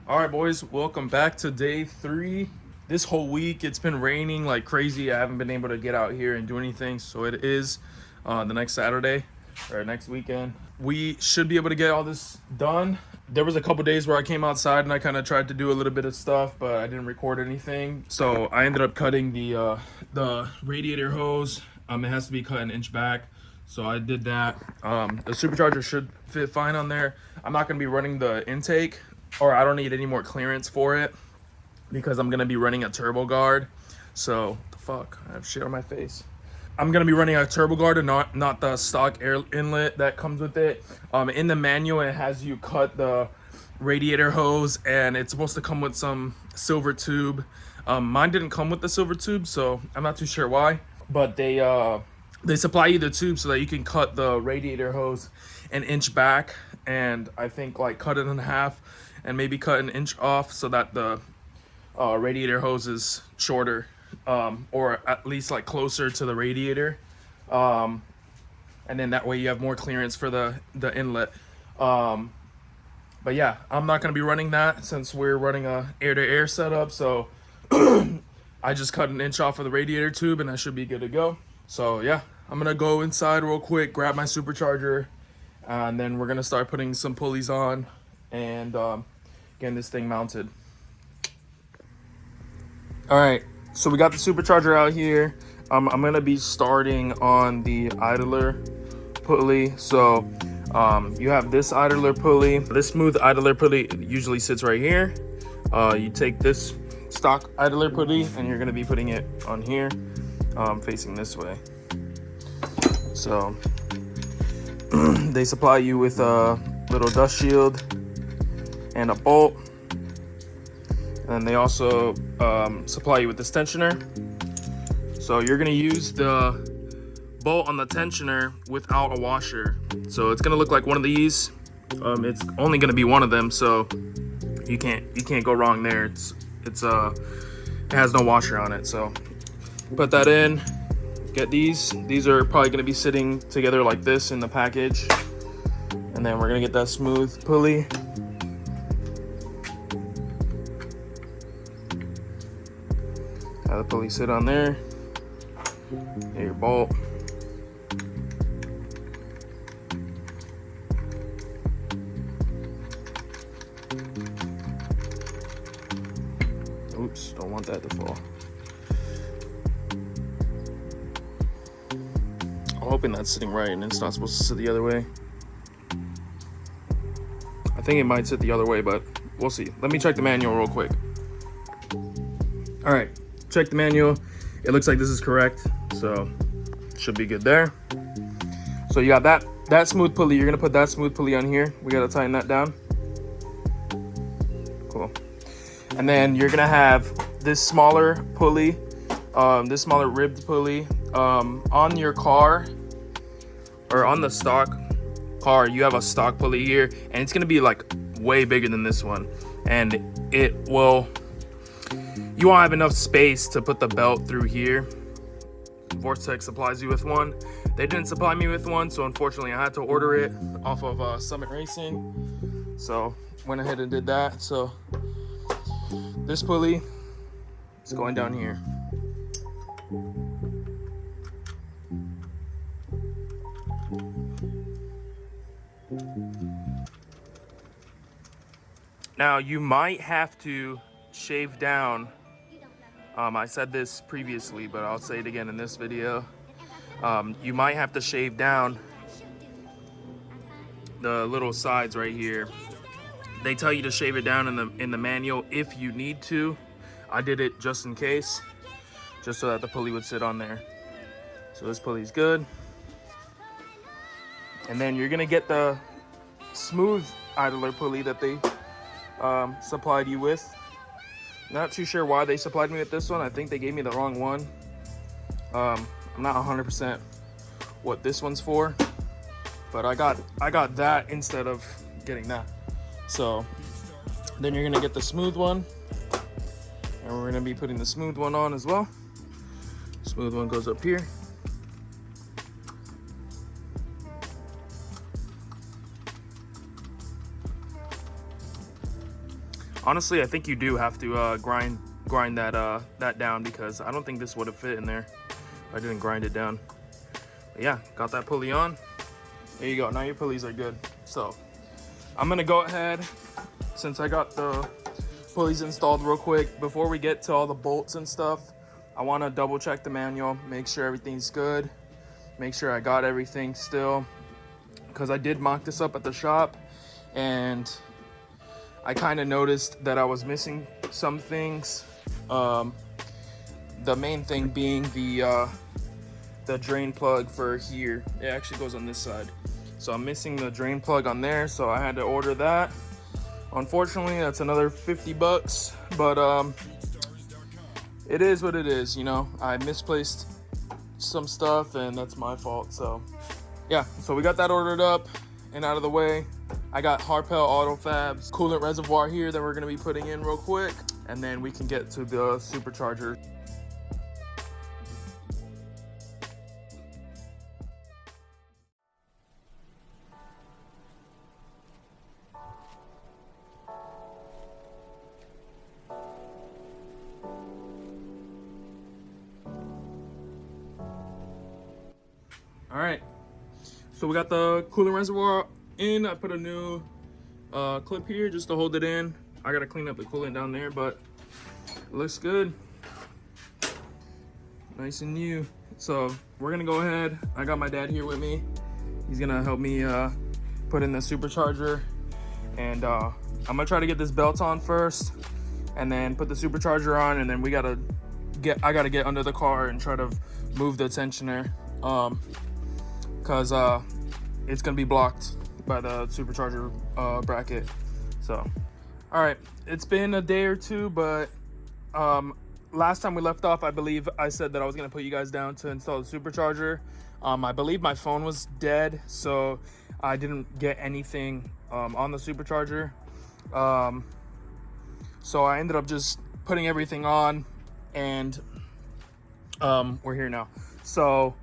All right, boys, welcome back to day 3. This whole week it's been raining like crazy. I haven't been able to get out here and do anything, so it is the next Saturday or next weekend. We should be able to get all this done. There was a couple days where I came outside and I kind of tried to do a little bit of stuff, but I didn't record anything. So I ended up cutting the radiator hose. It has to be cut an inch back. So I did that. The supercharger should fit fine on there. I'm not going to be running the intake, or I don't need any more clearance for it because I'm going to be running a turbo guard. So, the fuck? I have shit on my face. I'm going to be running a turbo guard and not the stock air inlet that comes with it. In the manual, it has you cut the radiator hose, and it's supposed to come with some silver tube. Mine didn't come with the silver tube, so I'm not too sure why. But they supply you the tube so that you can cut the radiator hose an inch back, and I think like cut it in half and maybe cut an inch off so that the radiator hose is shorter, or at least like closer to the radiator, and then that way you have more clearance for the inlet. But yeah, I'm not going to be running that since we're running a air-to-air setup, so I just cut an inch off of the radiator tube and I should be good to go. So yeah, I'm gonna go inside real quick, grab my supercharger, and then we're gonna start putting some pulleys on and getting this thing mounted. All right, so we got the supercharger out here. I'm gonna be starting on the idler pulley. So you have this idler pulley. This smooth idler pulley usually sits right here. You take this stock idler pulley and you're gonna be putting it on here, facing this way. So they supply you with a little dust shield and a bolt, and they also supply you with this tensioner. So you're gonna use the bolt on the tensioner without a washer, so it's gonna look like one of these. It's only gonna be one of them, so you can't go wrong there. It has no washer on it, so put that in. Get these are probably going to be sitting together like this in the package, and then we're going to get that smooth pulley. Have the pulley sit on there. Get your bolt. Oops, don't want that to fall. I'm hoping that's sitting right and it's not supposed to sit the other way. I think it might sit the other way, but we'll see. Let me check the manual real quick. All right, check the manual. It looks like this is correct, so should be good there. So you got that smooth pulley. You're gonna put that smooth pulley on here. We gotta tighten that down. Cool. And then you're gonna have this smaller pulley, this smaller ribbed pulley. On your car, or on the stock car, you have a stock pulley here, and it's gonna be like way bigger than this one, and you won't have enough space to put the belt through here. Vortech supplies you with one. They didn't supply me with one, so unfortunately I had to order it off of Summit Racing, so went ahead and did that. So this pulley is going down here. Now you might have to shave down, I said this previously, but I'll say it again in this video. You might have to shave down the little sides right here. They tell you to shave it down in the manual if you need to. I did it just in case, just so that the pulley would sit on there. So this pulley's good. And then you're gonna get the smooth idler pulley that they supplied you with. Not too sure why they supplied me with this one. I think they gave me the wrong one. I'm not 100% what this one's for, but I got that instead of getting that. So then you're gonna get the smooth one, and we're gonna be putting the smooth one on as well. Smooth one goes up here. Honestly, I think you do have to grind that down, because I don't think this would have fit in there if I didn't grind it down. But yeah, got that pulley on. There you go. Now your pulleys are good. So I'm gonna go ahead, since I got the pulleys installed real quick, before we get to all the bolts and stuff, I want to double check the manual, make sure everything's good, make sure I got everything still, because I did mock this up at the shop and I kind of noticed that I was missing some things. The main thing being the drain plug for here. It actually goes on this side, so I'm missing the drain plug on there, so I had to order that. Unfortunately, that's another 50 bucks, but it is what it is, you know. I misplaced some stuff and that's my fault. So yeah, so we got that ordered up and out of the way. I got Harpell Auto Fab's coolant reservoir here that we're gonna be putting in real quick, and then we can get to the supercharger. All right, so we got the coolant reservoir in. I put a new clip here just to hold it in. I gotta clean up the coolant down there, but it looks good. Nice and new. So we're gonna go ahead. I got my dad here with me. He's gonna help me put in the supercharger, and I'm gonna try to get this belt on first and then put the supercharger on, and then I gotta get under the car and try to move the tensioner, because it's gonna be blocked by the supercharger bracket. So all right, it's been a day or two, but last time we left off, I believe I said that I was gonna put you guys down to install the supercharger. I believe my phone was dead, so I didn't get anything on the supercharger. So I ended up just putting everything on, and we're here now. So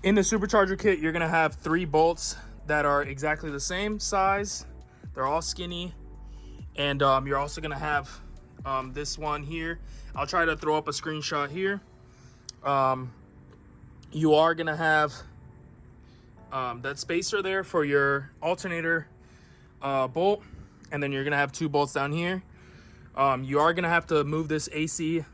in the supercharger kit, you're gonna have 3 bolts that are exactly the same size. They're all skinny, and you're also gonna have this one here. I'll try to throw up a screenshot here. You are gonna have that spacer there for your alternator bolt, and then you're gonna have 2 bolts down here. You are gonna have to move this AC,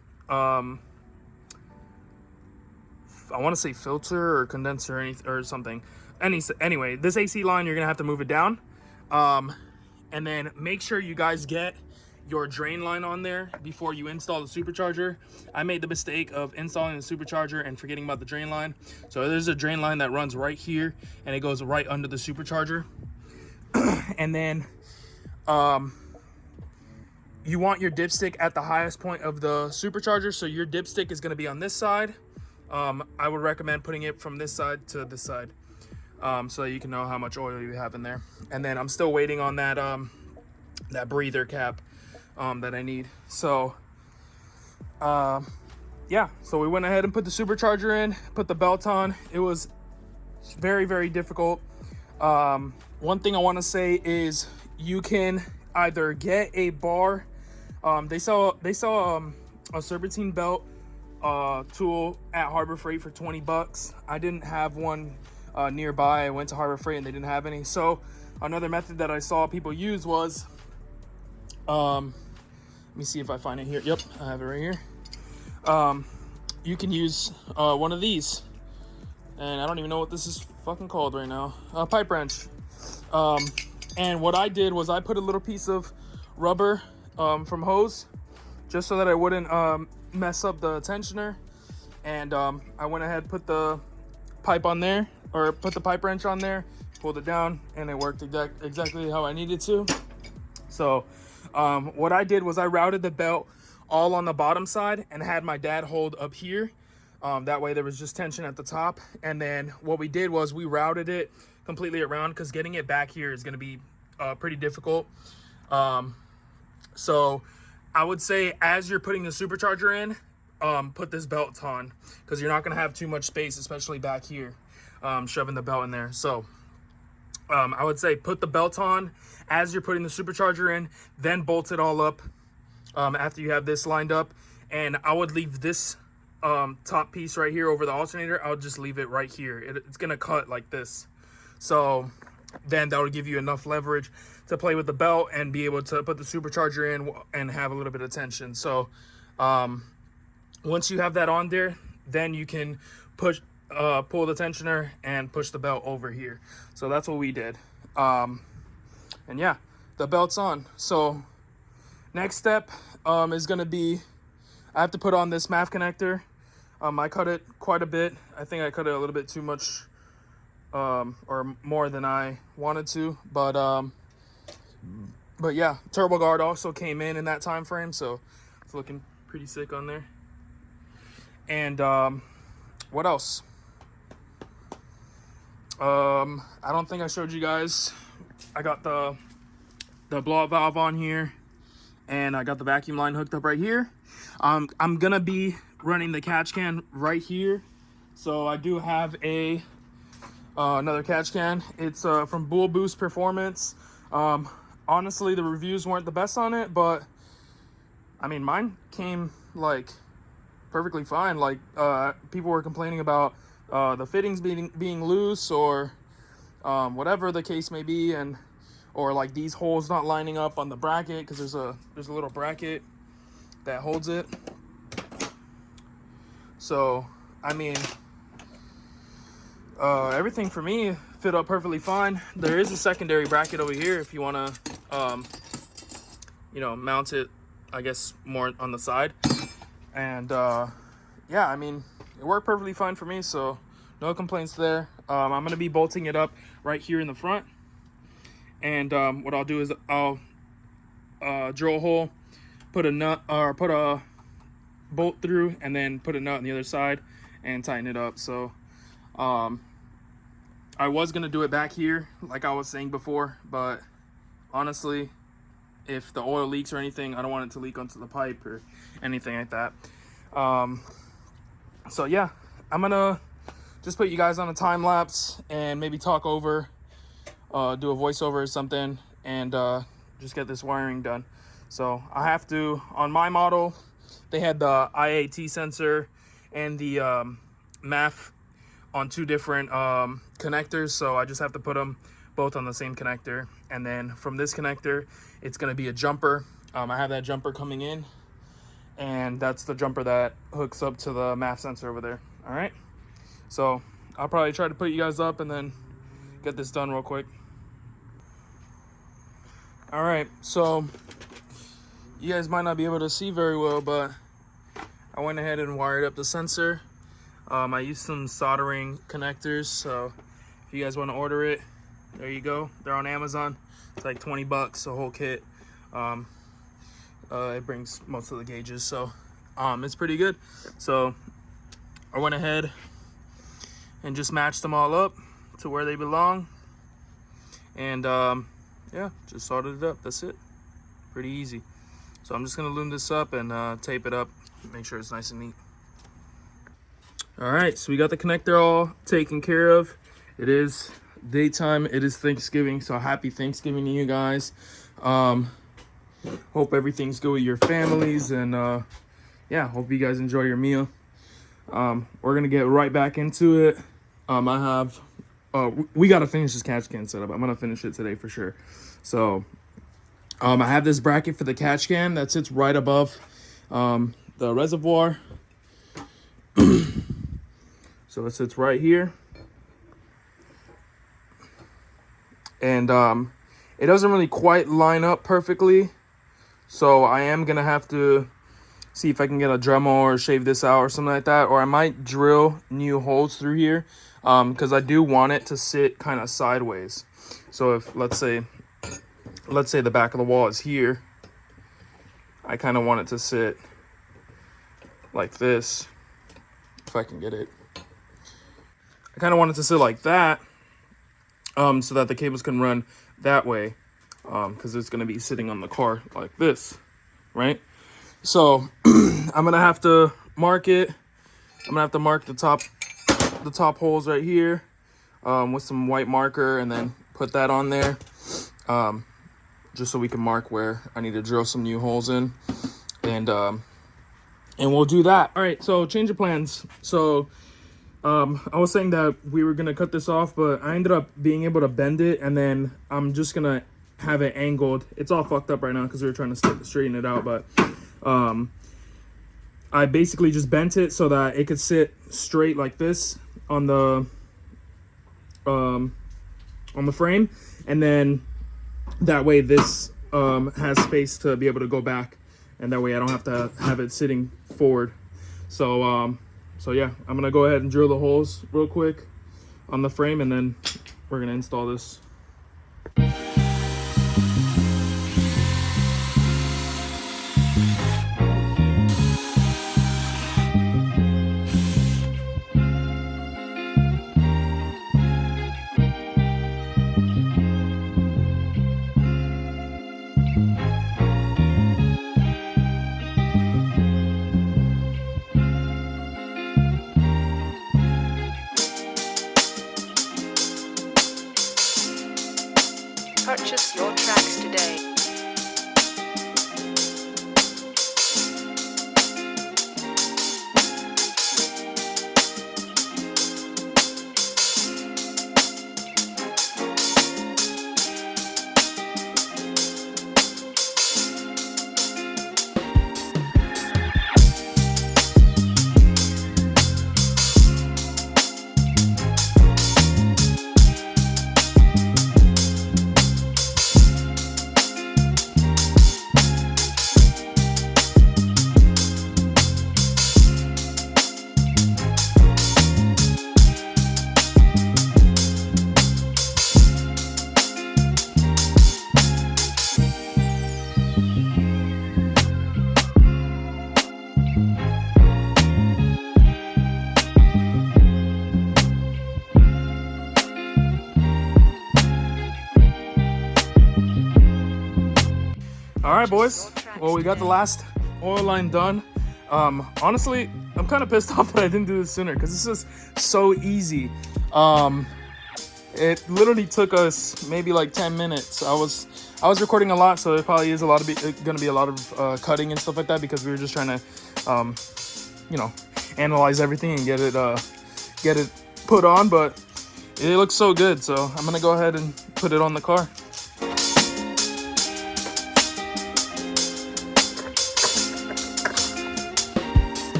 I want to say filter or condenser or something. Anyway, this AC line, you're gonna have to move it down, and then make sure you guys get your drain line on there before you install the supercharger. I made the mistake of installing the supercharger and forgetting about the drain line. So there's a drain line that runs right here, and it goes right under the supercharger. And then you want your dipstick at the highest point of the supercharger, so your dipstick is going to be on this side. I would recommend putting it from this side to this side, so that you can know how much oil you have in there. And then I'm still waiting on that that breather cap that I need. So yeah, so we went ahead and put the supercharger in, put the belt on. It was very, very difficult. One thing I want to say is you can either get a bar. They sell a serpentine belt tool at Harbor Freight for 20 bucks. I didn't have one nearby. I went to Harbor Freight and they didn't have any. So another method that I saw people use was, let me see if I find it here. Yep, I have it right here. You can use one of these, and I don't even know what this is fucking called right now. A pipe wrench. And what I did was I put a little piece of rubber from hose, just so that I wouldn't mess up the tensioner. And I went ahead, put the pipe on there, or put the pipe wrench on there, pulled it down, and it worked exactly how I needed to. So what I did was I routed the belt all on the bottom side and had my dad hold up here. That way there was just tension at the top. And then what we did was we routed it completely around, because getting it back here is going to be pretty difficult. So I would say as you're putting the supercharger in, put this belt on, because you're not going to have too much space, especially back here, shoving the belt in there. So I would say put the belt on as you're putting the supercharger in, then bolt it all up after you have this lined up. And I would leave this top piece right here over the alternator. I would just leave it right here. It's gonna cut like this. So then that would give you enough leverage to play with the belt and be able to put the supercharger in and have a little bit of tension. So once you have that on there, then you can pull the tensioner and push the belt over here. So that's what we did. And yeah, the belt's on. So next step is gonna be, I have to put on this MAF connector. I cut it quite a bit. I think I cut it a little bit too much, or more than I wanted to, but yeah, turbo guard also came in that time frame, so it's looking pretty sick on there. And what else? I don't think I showed you guys. I got the blow-up valve on here, and I got the vacuum line hooked up right here. I'm gonna be running the catch can right here, so I do have another catch can. It's from LaMotta Boost Performance. Honestly, the reviews weren't the best on it, but I mean, mine came like perfectly fine. Like people were complaining about the fittings being loose, or whatever the case may be, and or like these holes not lining up on the bracket, because there's a little bracket that holds it. So I mean, everything for me fit up perfectly fine. There is a secondary bracket over here if you want to you know, mount it, I guess, more on the side. And yeah, I mean, it worked perfectly fine for me, so no complaints there. I'm gonna be bolting it up right here in the front, and what I'll do is I'll drill a hole, put a nut, or put a bolt through, and then put a nut on the other side and tighten it up. So I was gonna do it back here like I was saying before, but honestly, if the oil leaks or anything, I don't want it to leak onto the pipe or anything like that. So yeah, I'm gonna just put you guys on a time lapse and maybe talk over, do a voiceover or something, and just get this wiring done. So I have to, on my model, they had the IAT sensor and the MAF on two different connectors, so I just have to put them both on the same connector. And then from this connector, it's going to be a jumper. I have that jumper coming in, and that's the jumper that hooks up to the MAF sensor over there. All right, so I'll probably try to put you guys up and then get this done real quick. All right, so you guys might not be able to see very well, but I went ahead and wired up the sensor. I used some soldering connectors, so if you guys want to order it, there you go. They're on Amazon. It's like 20 bucks a whole kit. It brings most of the gauges, so it's pretty good. So I went ahead and just matched them all up to where they belong, and yeah, just soldered it up. That's it. Pretty easy. So I'm just gonna loom this up and tape it up, make sure it's nice and neat. All right, so we got the connector all taken care of. It is daytime, it is Thanksgiving, so happy Thanksgiving to you guys. Hope everything's good with your families, and yeah, hope you guys enjoy your meal. We're gonna get right back into it. We gotta finish this catch can setup. I'm gonna finish it today for sure. So I have this bracket for the catch can that sits right above the reservoir. So it sits right here, and it doesn't really quite line up perfectly, so I am gonna have to see if I can get a Dremel or shave this out or something like that, or I might drill new holes through here, because I do want it to sit kind of sideways. So if let's say the back of the wall is here, I kind of want it to sit like this, if I can get it. I kind of want it to sit like that, so that the cables can run that way, because it's going to be sitting on the car like this, right? So I'm going to have to mark it. I'm going to have to mark the top holes right here with some white marker, and then put that on there, just so we can mark where I need to drill some new holes in, and we'll do that. All right, so change of plans. So I was saying that we were gonna cut this off, but I ended up being able to bend it, and then I'm just gonna have it angled. It's all fucked up right now because we were trying to straighten it out, but I basically just bent it so that it could sit straight like this on the frame, and then that way this has space to be able to go back, and that way I don't have to have it sitting forward. So yeah, I'm gonna go ahead and drill the holes real quick on the frame, and then we're gonna install this. Purchase your tracks today. All right, boys. Well, we got the last oil line done. Honestly, I'm kind of pissed off that I didn't do this sooner because this is so easy. It literally took us maybe like 10 minutes. I was recording a lot, so it probably is gonna be a lot of cutting and stuff like that, because we were just trying to, you know, analyze everything and get it put on. But it looks so good, so I'm gonna go ahead and put it on the car.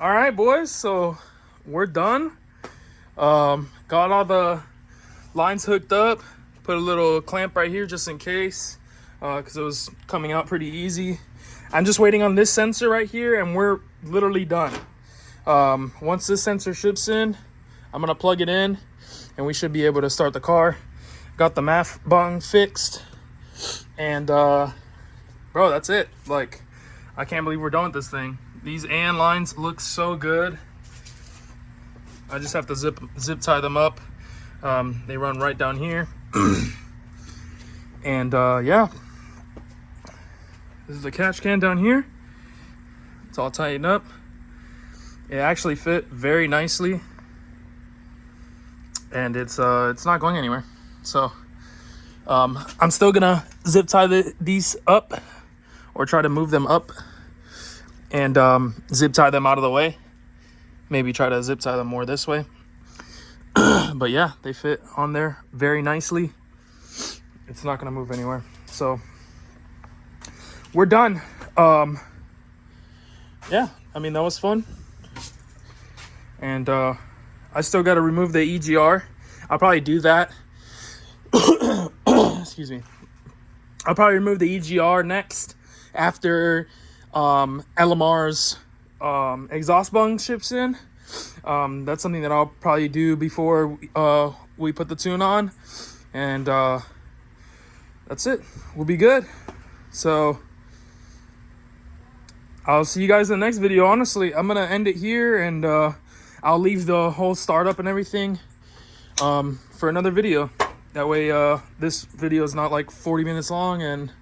All right, boys, so we're done. Got all the lines hooked up, put a little clamp right here just in case, because it was coming out pretty easy. I'm just waiting on this sensor right here, and we're literally done. Once this sensor ships in, I'm gonna plug it in, and we should be able to start the car. Got the MAF bung fixed, and bro, that's it. Like, I can't believe we're done with this thing. These AN lines look so good. I just have to zip tie them up. They run right down here. And yeah, this is the catch can down here. It's all tightened up. It actually fit very nicely, and it's not going anywhere. So I'm still gonna zip tie these up, or try to move them up, and zip tie them out of the way. Maybe try to zip tie them more this way. But yeah, they fit on there very nicely. It's not gonna move anywhere. So we're done. Yeah, I mean, that was fun. And I still got to remove the EGR. I'll probably do that. Excuse me. I'll probably remove the EGR next, after LMR's exhaust bung ships in. That's something that I'll probably do before we put the tune on, and that's it. We'll be good. So I'll see you guys in the next video. Honestly, I'm gonna end it here, and I'll leave the whole startup and everything for another video. That way this video is not like 40 minutes long, and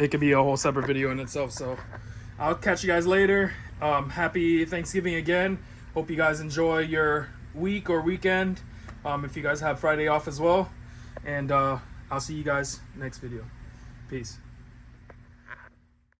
it could be a whole separate video in itself. So I'll catch you guys later. Happy Thanksgiving again. Hope you guys enjoy your week or weekend, if you guys have Friday off as well. And I'll see you guys next video. Peace.